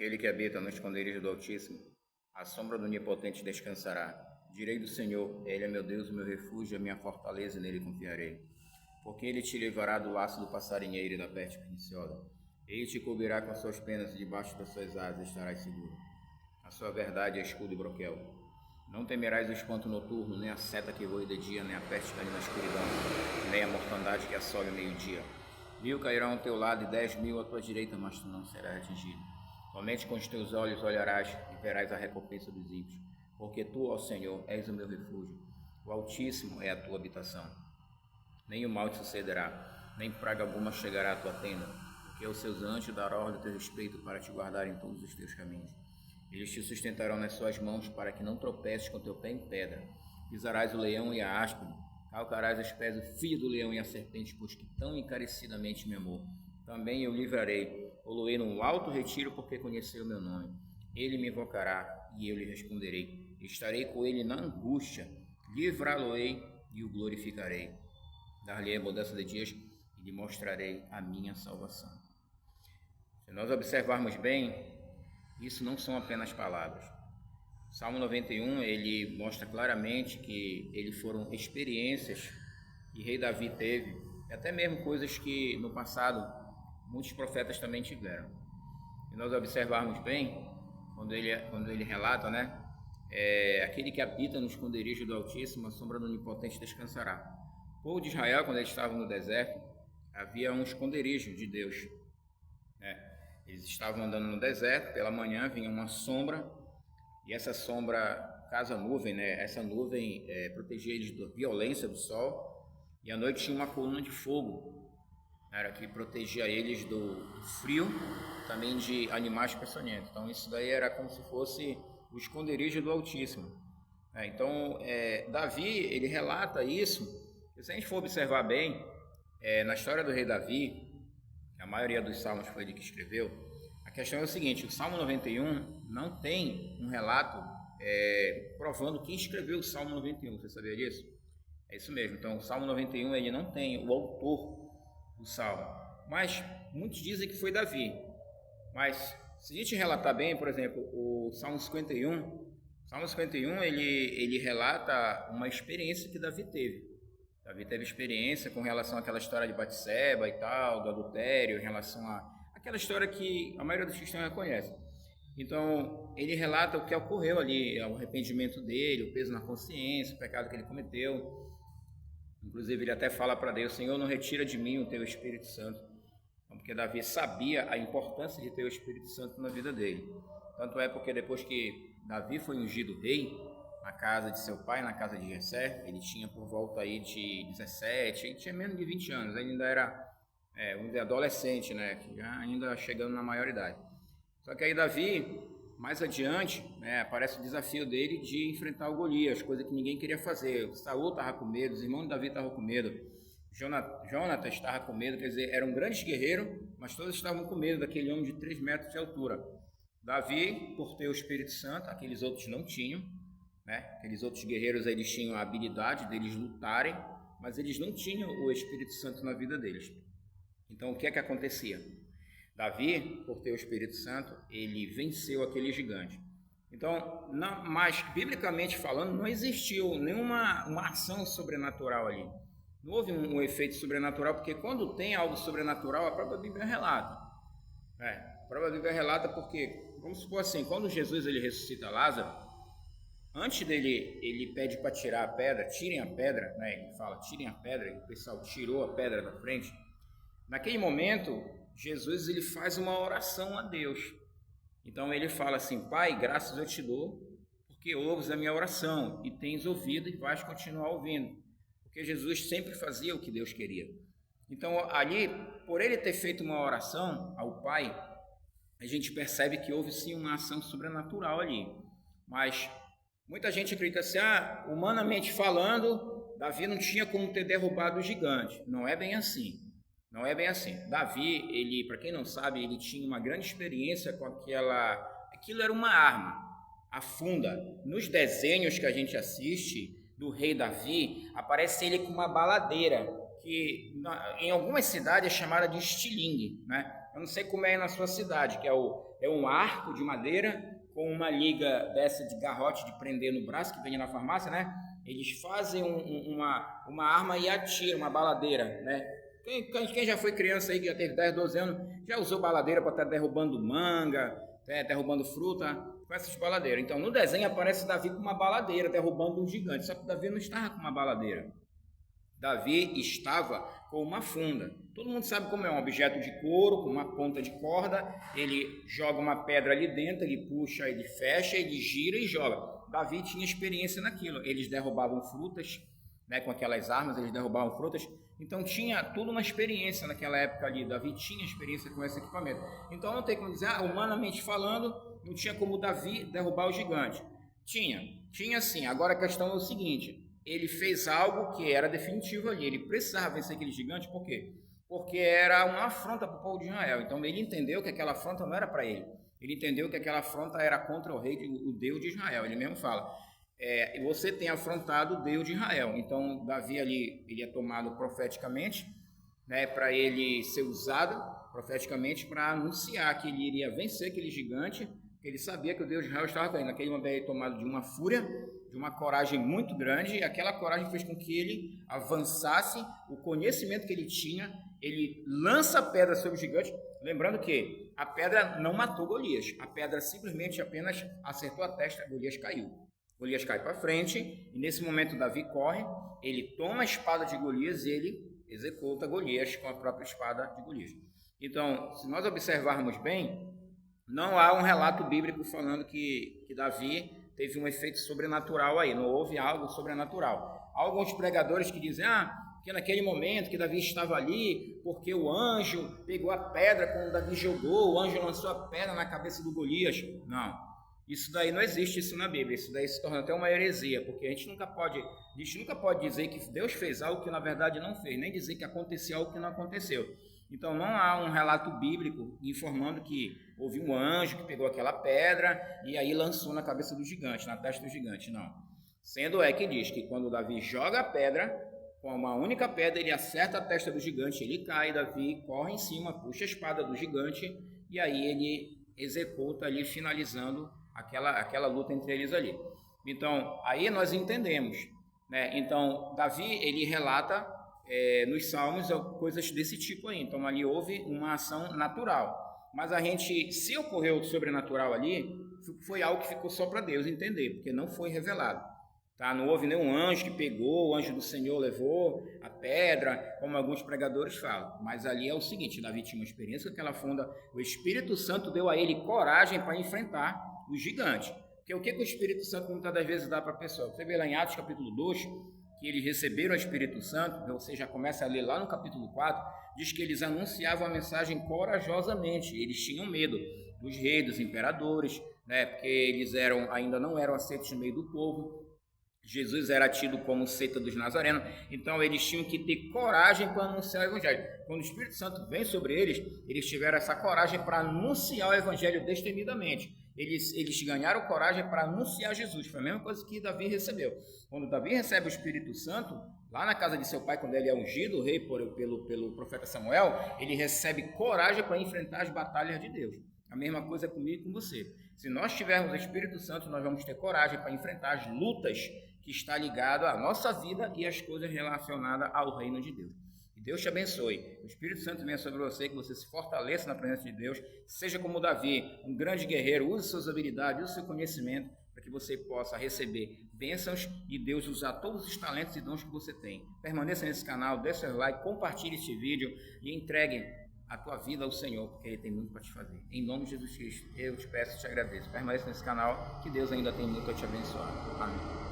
Aquele que habita no esconderijo do Altíssimo, à sombra do Onipotente descansará. Direi do Senhor, Ele é meu Deus, o meu refúgio, a minha fortaleza, e nele confiarei. Porque Ele te livrará do laço do passarinheiro e da peste perniciosa. Ele te cobrirá com suas penas, e debaixo das suas asas estarás seguro. A sua verdade é escudo e broquel. Não temerás o espanto noturno, nem a seta que voe de dia, nem a peste que ali na escuridão, nem a mortandade que assola ao meio-dia. 1000 cairão ao teu lado e 10.000 à tua direita, mas tu não serás atingido. Somente com os teus olhos olharás e verás a recompensa dos ímpios. Porque tu, ó Senhor, és o meu refúgio. O Altíssimo é a tua habitação. Nem o mal te sucederá, nem praga alguma chegará à tua tenda, porque os seus anjos darão ordem a teu respeito para te guardar em todos os teus caminhos. Eles te sustentarão nas suas mãos para que não tropeces com teu pé em pedra. Pisarás o leão e a áspide, calcarás os pés o filho do leão e a serpente, pois que tão encarecidamente me amou. Também eu livrarei, poloei num alto retiro, porque conheceu o meu nome. Ele me invocará e eu lhe responderei. Estarei com ele na angústia, livrá-lo-ei e o glorificarei. Dar-lhe abundância de dias e lhe mostrarei a minha salvação. Se nós observarmos bem, isso não são apenas palavras. Salmo 91, ele mostra claramente que foram experiências que rei Davi teve, e até mesmo coisas que no passado muitos profetas também tiveram. Se nós observarmos bem, quando ele relata, aquele que habita no esconderijo do Altíssimo, a sombra do Onipotente descansará. O povo de Israel, quando eles estavam no deserto, havia um esconderijo de Deus. Eles estavam andando no deserto, pela manhã vinha uma sombra, e essa sombra, caso a nuvem, essa nuvem protegia eles da violência do sol, e à noite tinha uma coluna de fogo, que protegia eles do frio, também de animais peçonhentos. Então isso daí era como se fosse o esconderijo do Altíssimo. Então Davi, ele relata isso, e se a gente for observar bem, na história do rei Davi, a maioria dos salmos foi ele que escreveu, a questão é o seguinte: o Salmo 91 não tem um relato provando quem escreveu o Salmo 91, você sabia disso? É isso mesmo, então o Salmo 91 ele não tem o autor do Salmo, mas muitos dizem que foi Davi. Mas se a gente relatar bem, por exemplo, o Salmo 51 ele relata uma experiência que Davi teve. Davi teve experiência com relação àquela história de Batseba e tal, do adultério, em relação àquela história que a maioria dos cristãos reconhece. Então, ele relata o que ocorreu ali, o arrependimento dele, o peso na consciência, o pecado que ele cometeu. Inclusive, ele até fala para Deus: Senhor, não retira de mim o teu Espírito Santo. Porque Davi sabia a importância de ter o Espírito Santo na vida dele. Tanto é porque depois que Davi foi ungido rei, na casa de seu pai, na casa de Jessé, ele tinha por volta aí de 17, ele tinha menos de 20 anos, ele ainda era adolescente, ainda chegando na maioridade. Só que aí Davi, mais adiante, aparece o desafio dele de enfrentar o Golias, coisa que ninguém queria fazer. Saul estava com medo, os irmãos de Davi estavam com medo, Jonatas estava com medo, quer dizer, era um grande guerreiro, mas todos estavam com medo daquele homem de 3 metros de altura. Davi, por ter o Espírito Santo, aqueles outros não tinham, aqueles outros guerreiros eles tinham a habilidade deles lutarem, mas eles não tinham o Espírito Santo na vida deles. Então o que é que acontecia? Davi, por ter o Espírito Santo, ele venceu aquele gigante. Então, mas biblicamente falando, não existiu nenhuma ação sobrenatural ali. Não houve um efeito sobrenatural, porque quando tem algo sobrenatural, a própria Bíblia relata. A própria Bíblia relata porque, vamos supor assim, quando Jesus ele ressuscita Lázaro, antes dele, ele pede para tirar a pedra, tirem a pedra, ele fala, tirem a pedra, e o pessoal tirou a pedra da frente. Naquele momento, Jesus ele faz uma oração a Deus. Então ele fala assim: Pai, graças eu te dou, porque ouves a minha oração, e tens ouvido e vais continuar ouvindo. Porque Jesus sempre fazia o que Deus queria. Então ali, por ele ter feito uma oração ao Pai, a gente percebe que houve sim uma ação sobrenatural ali. Mas muita gente acredita assim: humanamente falando, Davi não tinha como ter derrubado o gigante. Não é bem assim. Não é bem assim. Davi, ele, para quem não sabe, ele tinha uma grande experiência com aquilo era uma arma, a funda. Nos desenhos que a gente assiste do rei Davi, aparece ele com uma baladeira, que em algumas cidades é chamada de estilingue, Eu não sei como é aí na sua cidade, que é um arco de madeira com uma liga dessa de garrote de prender no braço, que vende na farmácia, né? Eles fazem uma arma e atiram, uma baladeira, né? Quem já foi criança aí, que já teve 10, 12 anos, já usou baladeira para estar derrubando manga, derrubando fruta, com essas baladeiras. Então, no desenho aparece Davi com uma baladeira, derrubando um gigante, só que Davi não estava com uma baladeira. Davi estava com uma funda. Todo mundo sabe como é um objeto de couro, com uma ponta de corda, ele joga uma pedra ali dentro, ele puxa, ele fecha, ele gira e joga. Davi tinha experiência naquilo. Eles derrubavam frutas, né, com aquelas armas, eles derrubavam frutas. Então tinha tudo uma experiência naquela época ali. Davi tinha experiência com esse equipamento. Então não tem como dizer, humanamente falando, não tinha como Davi derrubar o gigante. Tinha sim. Agora a questão é o seguinte: ele fez algo que era definitivo ali. Ele precisava vencer aquele gigante, por quê? Porque era uma afronta para o povo de Israel. Então ele entendeu que aquela afronta não era para ele. Ele entendeu que aquela afronta era contra o rei, o Deus de Israel. Ele mesmo fala, você tem afrontado o Deus de Israel. Então Davi ali, ele é tomado profeticamente, né, para ele ser usado profeticamente para anunciar que ele iria vencer aquele gigante. Ele sabia que o Deus de Israel estava caindo. Naquele momento ele tomado de uma fúria, de uma coragem muito grande, e aquela coragem fez com que ele avançasse o conhecimento que ele tinha. Ele lança a pedra sobre o gigante, lembrando que a pedra não matou Golias, a pedra simplesmente apenas acertou a testa, Golias caiu. Golias cai para frente, e nesse momento Davi corre, ele toma a espada de Golias e ele executa Golias com a própria espada de Golias. Então, se nós observarmos bem, não há um relato bíblico falando que Davi teve um efeito sobrenatural aí, não houve algo sobrenatural. Há alguns pregadores que dizem, que naquele momento que Davi estava ali, porque o anjo pegou a pedra quando Davi jogou, o anjo lançou a pedra na cabeça do Golias. Não, isso daí não existe isso na Bíblia, isso daí se torna até uma heresia, porque a gente nunca pode dizer que Deus fez algo que na verdade não fez, nem dizer que aconteceu algo que não aconteceu. Então não há um relato bíblico informando que houve um anjo que pegou aquela pedra e aí lançou na cabeça do gigante, na testa do gigante, não. Sendo que diz que quando Davi joga a pedra, com uma única pedra ele acerta a testa do gigante, ele cai, Davi corre em cima, puxa a espada do gigante e aí ele executa ali, finalizando aquela luta entre eles ali. Então aí nós entendemos, né? Então Davi, ele relata nos Salmos coisas desse tipo aí. Então ali houve uma ação natural, mas se ocorreu o sobrenatural ali, foi algo que ficou só para Deus entender, porque não foi revelado, tá? Não houve nenhum anjo que pegou, o anjo do Senhor levou a pedra, como alguns pregadores falam. Mas ali é o seguinte: Davi tinha uma experiência com aquela funda, o Espírito Santo deu a ele coragem para enfrentar o gigante. Porque o que o Espírito Santo muitas das vezes dá para a pessoa? Você vê lá em Atos capítulo 2, que eles receberam o Espírito Santo, você já começa a ler lá no capítulo 4, diz que eles anunciavam a mensagem corajosamente, eles tinham medo dos reis, dos imperadores, né, porque eles ainda não eram aceitos no meio do povo. Jesus era tido como seita dos nazarenos, então eles tinham que ter coragem para anunciar o evangelho. Quando o Espírito Santo vem sobre eles tiveram essa coragem para anunciar o evangelho destemidamente. Eles ganharam coragem para anunciar Jesus. Foi a mesma coisa que Davi recebeu. Quando Davi recebe o Espírito Santo, lá na casa de seu pai, quando ele é ungido, o rei pelo profeta Samuel, ele recebe coragem para enfrentar as batalhas de Deus. A mesma coisa comigo e com você. Se nós tivermos o Espírito Santo, nós vamos ter coragem para enfrentar as lutas que está ligado à nossa vida e às coisas relacionadas ao reino de Deus. Que Deus te abençoe. O Espírito Santo venha sobre você, que você se fortaleça na presença de Deus. Seja como Davi, um grande guerreiro. Use suas habilidades, use seu conhecimento, para que você possa receber bênçãos e Deus usar todos os talentos e dons que você tem. Permaneça nesse canal, dê seu like, compartilhe este vídeo e entregue a tua vida ao Senhor, porque Ele tem muito para te fazer. Em nome de Jesus Cristo, eu te peço e te agradeço. Permaneça nesse canal, que Deus ainda tem muito a te abençoar. Amém.